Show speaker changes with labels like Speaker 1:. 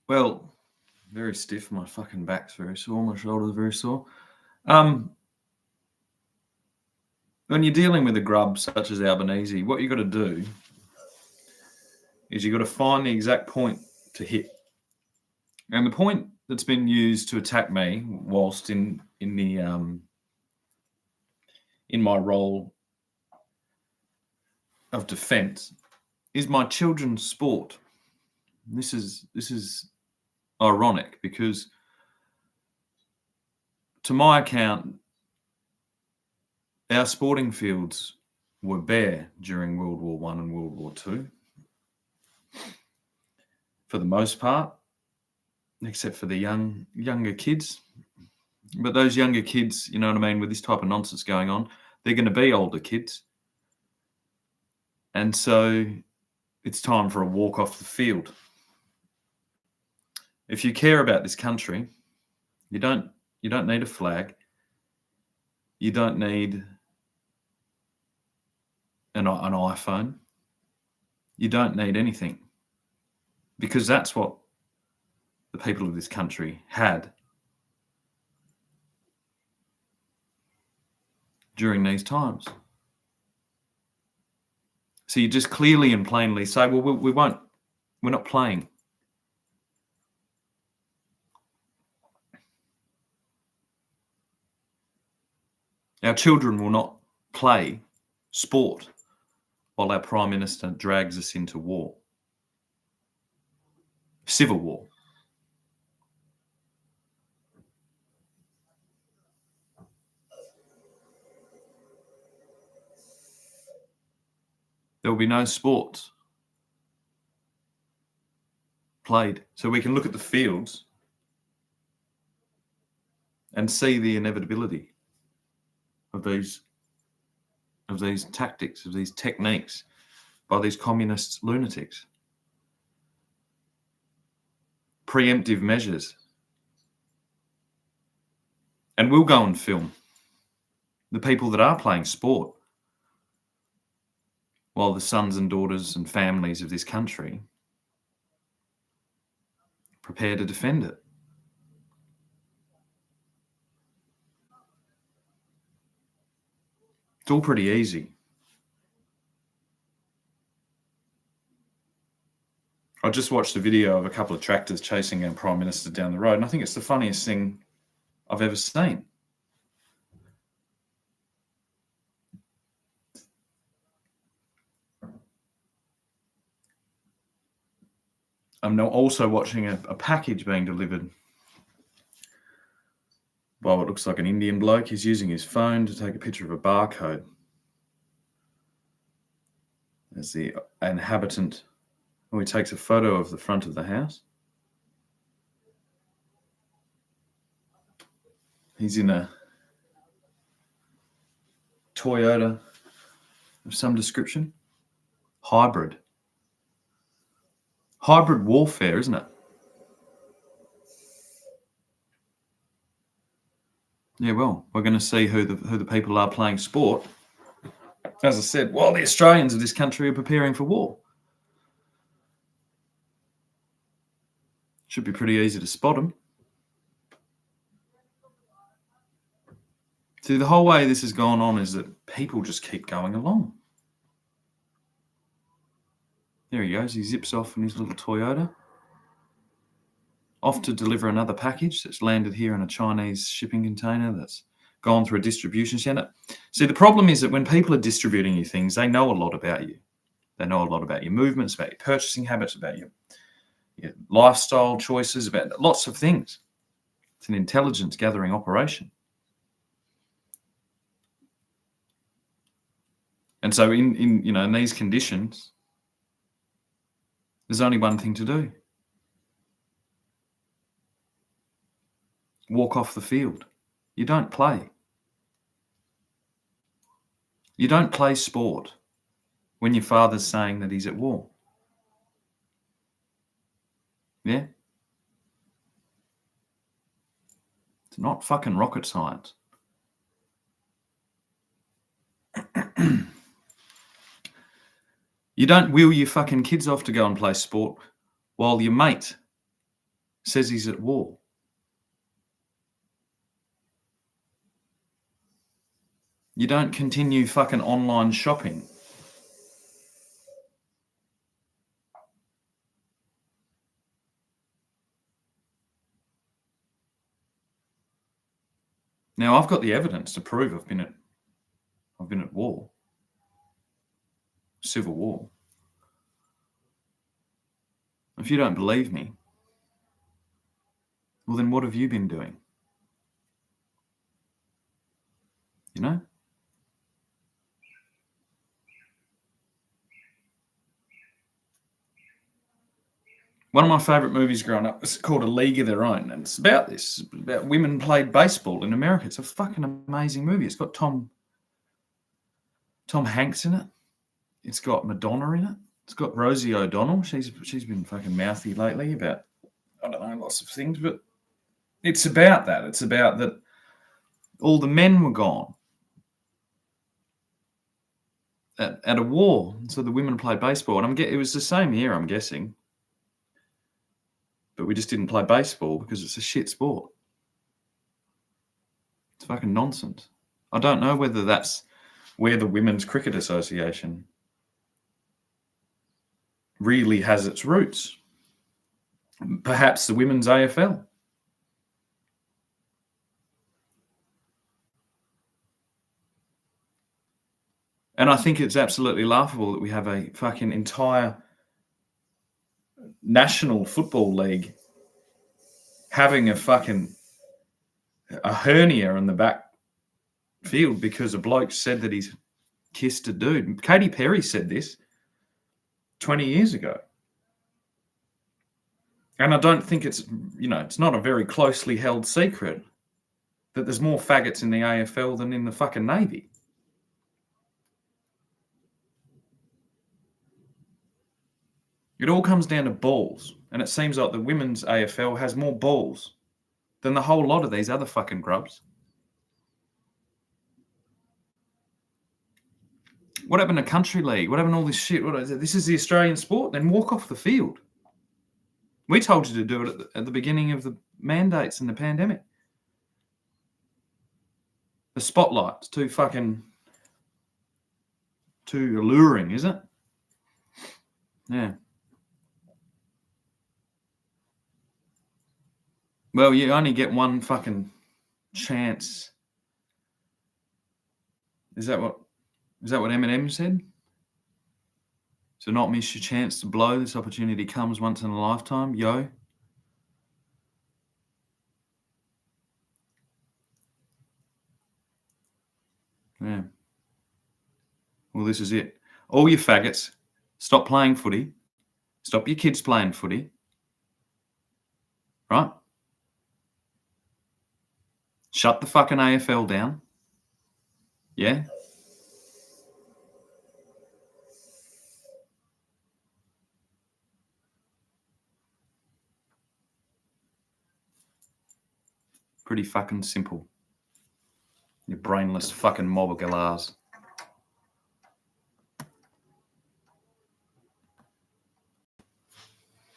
Speaker 1: Well, very stiff. My fucking back's very sore. My shoulders are very sore. When you're dealing with a grub such as Albanese, what you got to do is you got to find the exact point to hit. And the point that's been used to attack me whilst in my role of defence is my children's sport. This is ironic because, to my account, our sporting fields were bare during World War One and World War Two, for the most part, except for the younger kids. But those younger kids, you know what I mean, with this type of nonsense going on, they're going to be older kids. And so it's time for a walk off the field. If you care about this country, you don't need a flag. You don't need an iPhone. You don't need anything, because that's what the people of this country had during these times. So you just clearly and plainly say, well, we're not playing. Our children will not play sport while our Prime Minister drags us into war. Civil war. There will be no sports played. So we can look at the fields and see the inevitability of these tactics, of these techniques by these communist lunatics. Preemptive measures. And we'll go and film the people that are playing sport while the sons and daughters and families of this country prepare to defend it. It's all pretty easy. I just watched a video of a couple of tractors chasing our Prime Minister down the road, and I think it's the funniest thing I've ever seen. I'm now also watching a package being delivered by what looks like an Indian bloke. He's using his phone to take a picture of a barcode. There's the inhabitant. Oh, he takes a photo of the front of the house. He's in a Toyota of some description. Hybrid warfare, isn't it? Yeah, well, we're going to see who the people are playing sport. As I said, while the Australians of this country are preparing for war. Should be pretty easy to spot them. See, the whole way this has gone on is that people just keep going along. There he goes. He zips off in his little Toyota, off to deliver another package that's landed here in a Chinese shipping container that's gone through a distribution centre. See, the problem is that when people are distributing you things, they know a lot about you. They know a lot about your movements, about your purchasing habits, about your lifestyle choices, about lots of things. It's an intelligence gathering operation. And so in these conditions, there's only one thing to do. Walk off the field. You don't play. You don't play sport when your father's saying that he's at war. Yeah? It's not fucking rocket science. You don't wheel your fucking kids off to go and play sport while your mate says he's at war. You don't continue fucking online shopping. Now, I've got the evidence to prove I've been at war. Civil war. If you don't believe me, well, then what have you been doing? You know? One of my favourite movies growing up was called A League of Their Own, and it's about this. It's about women played baseball in America. It's a fucking amazing movie. It's got Tom Hanks in it. It's got Madonna in it. It's got Rosie O'Donnell. She's been fucking mouthy lately about, I don't know, lots of things, but it's about that. It's about that all the men were gone at a war, so the women played baseball. And it was the same year, I'm guessing. But we just didn't play baseball because it's a shit sport. It's fucking nonsense. I don't know whether that's where the Women's Cricket Association really has its roots. Perhaps the Women's AFL. And I think it's absolutely laughable that we have a fucking entire National Football League having a hernia in the back field because a bloke said that he's kissed a dude. Katy Perry said this 20 years ago. And I don't think it's not a very closely held secret that there's more faggots in the AFL than in the fucking Navy. It all comes down to balls. And it seems like the women's AFL has more balls than the whole lot of these other fucking grubs. What happened to Country League? What happened to all this shit? This is the Australian sport? Then walk off the field. We told you to do it at the beginning of the mandates and the pandemic. The spotlight's too alluring, is it? Yeah. Well, you only get one fucking chance. Is that what Eminem said? To not miss your chance to blow. This opportunity comes once in a lifetime. Yo. Yeah. Well, this is it. All you faggots, stop playing footy. Stop your kids playing footy. Right? Shut the fucking AFL down. Yeah? Pretty fucking simple. You brainless fucking mob of galahs.